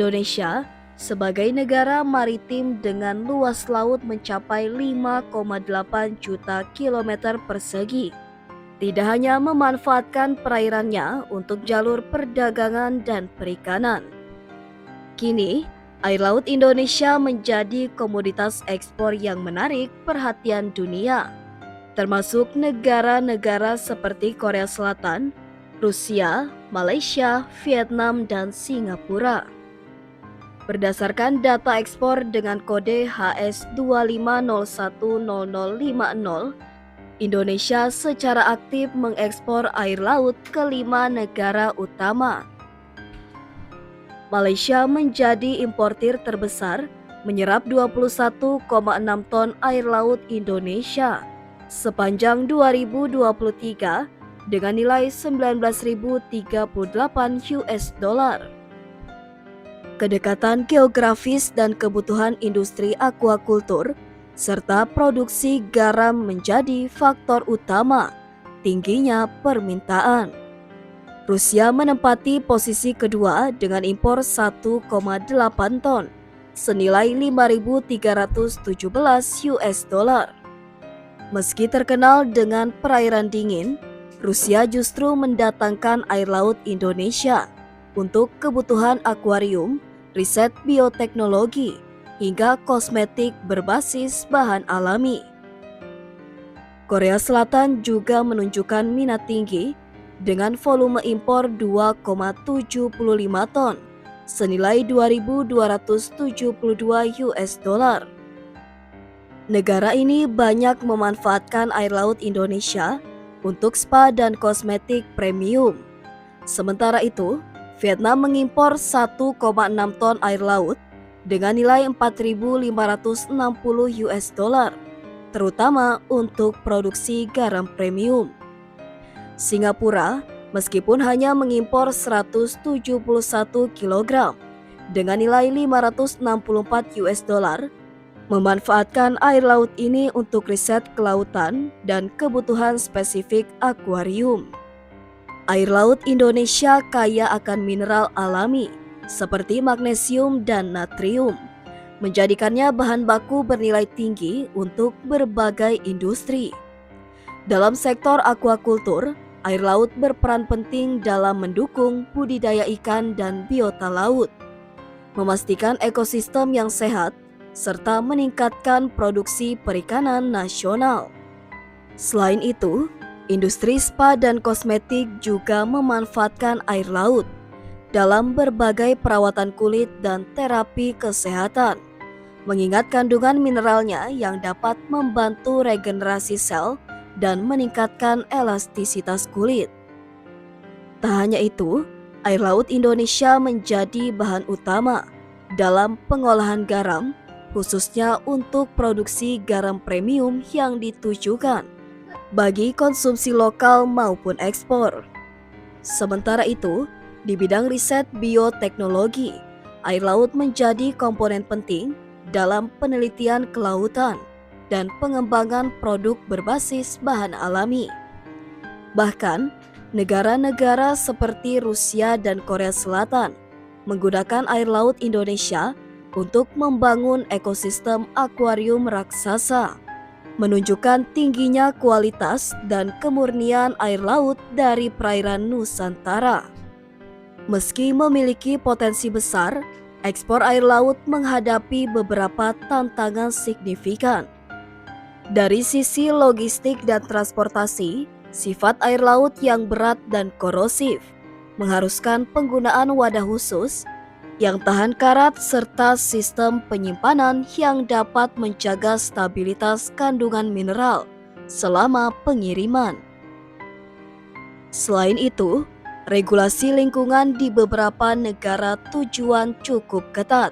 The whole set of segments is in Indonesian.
Indonesia sebagai negara maritim dengan luas laut mencapai 5,8 juta kilometer persegi, tidak hanya memanfaatkan perairannya untuk jalur perdagangan dan perikanan. Kini, air laut Indonesia menjadi komoditas ekspor yang menarik perhatian dunia, termasuk negara-negara seperti Korea Selatan, Rusia, Malaysia, Vietnam, dan Singapura. Berdasarkan data ekspor dengan kode HS25010050, Indonesia secara aktif mengekspor air laut ke 5 negara utama. Malaysia menjadi importir terbesar, menyerap 21,6 ton air laut Indonesia sepanjang 2023 dengan nilai 19.038 US dollar. Kedekatan geografis dan kebutuhan industri aquaculture serta produksi garam menjadi faktor utama tingginya permintaan. Rusia menempati posisi kedua dengan impor 1,8 ton senilai 5.317 US dollar. Meski terkenal dengan perairan dingin, Rusia justru mendatangkan air laut Indonesia untuk kebutuhan akuarium, riset bioteknologi, hingga kosmetik berbasis bahan alami. Korea Selatan juga menunjukkan minat tinggi dengan volume impor 2,75 ton senilai 2.272 US dollar. Negara ini banyak memanfaatkan air laut Indonesia untuk spa dan kosmetik premium. Sementara itu, Vietnam mengimpor 1,6 ton air laut dengan nilai 4.560 US dollar, terutama untuk produksi garam premium. Singapura, meskipun hanya mengimpor 171 kg dengan nilai 564 US dollar, memanfaatkan air laut ini untuk riset kelautan dan kebutuhan spesifik akuarium. Air laut Indonesia kaya akan mineral alami seperti magnesium dan natrium, menjadikannya bahan baku bernilai tinggi untuk berbagai industri. Dalam sektor aquaculture, air laut berperan penting dalam mendukung budidaya ikan dan biota laut, memastikan ekosistem yang sehat, serta meningkatkan produksi perikanan nasional. Selain itu, industri spa dan kosmetik juga memanfaatkan air laut dalam berbagai perawatan kulit dan terapi kesehatan, mengingat kandungan mineralnya yang dapat membantu regenerasi sel dan meningkatkan elastisitas kulit. Tak hanya itu, air laut Indonesia menjadi bahan utama dalam pengolahan garam, khususnya untuk produksi garam premium yang ditujukan bagi konsumsi lokal maupun ekspor. Sementara itu, di bidang riset bioteknologi, air laut menjadi komponen penting dalam penelitian kelautan dan pengembangan produk berbasis bahan alami. Bahkan, negara-negara seperti Rusia dan Korea Selatan menggunakan air laut Indonesia untuk membangun ekosistem akuarium raksasa, menunjukkan tingginya kualitas dan kemurnian air laut dari perairan Nusantara. Meski memiliki potensi besar, ekspor air laut menghadapi beberapa tantangan signifikan. Dari sisi logistik dan transportasi, sifat air laut yang berat dan korosif mengharuskan penggunaan wadah khusus yang tahan karat serta sistem penyimpanan yang dapat menjaga stabilitas kandungan mineral selama pengiriman. Selain itu, regulasi lingkungan di beberapa negara tujuan cukup ketat,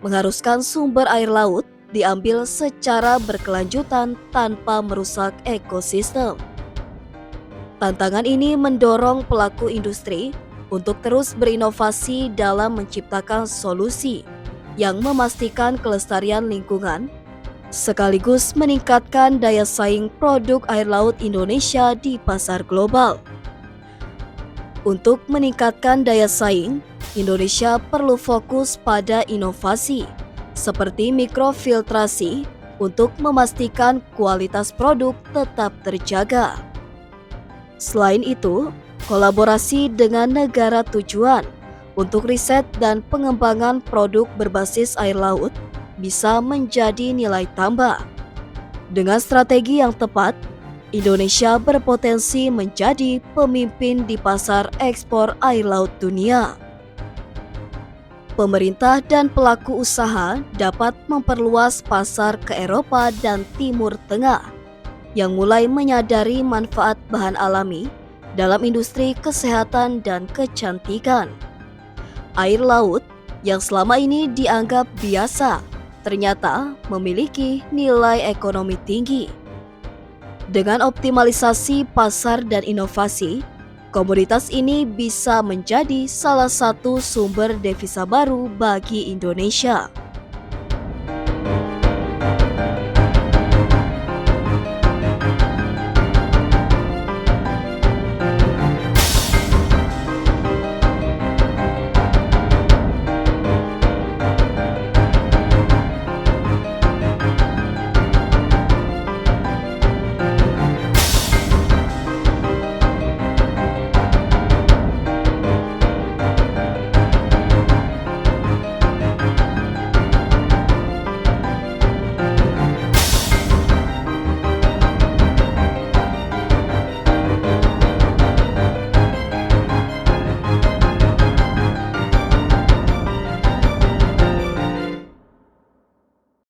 mengharuskan sumber air laut diambil secara berkelanjutan tanpa merusak ekosistem. Tantangan ini mendorong pelaku industri untuk terus berinovasi dalam menciptakan solusi yang memastikan kelestarian lingkungan, sekaligus meningkatkan daya saing produk air laut Indonesia di pasar global. Untuk meningkatkan daya saing, Indonesia perlu fokus pada inovasi seperti mikrofiltrasi untuk memastikan kualitas produk tetap terjaga. Selain itu, kolaborasi dengan negara tujuan untuk riset dan pengembangan produk berbasis air laut bisa menjadi nilai tambah. Dengan strategi yang tepat, Indonesia berpotensi menjadi pemimpin di pasar ekspor air laut dunia. Pemerintah dan pelaku usaha dapat memperluas pasar ke Eropa dan Timur Tengah yang mulai menyadari manfaat bahan alami dalam industri kesehatan dan kecantikan. Air laut yang selama ini dianggap biasa ternyata memiliki nilai ekonomi tinggi. Dengan optimalisasi pasar dan inovasi, komoditas ini bisa menjadi salah satu sumber devisa baru bagi Indonesia.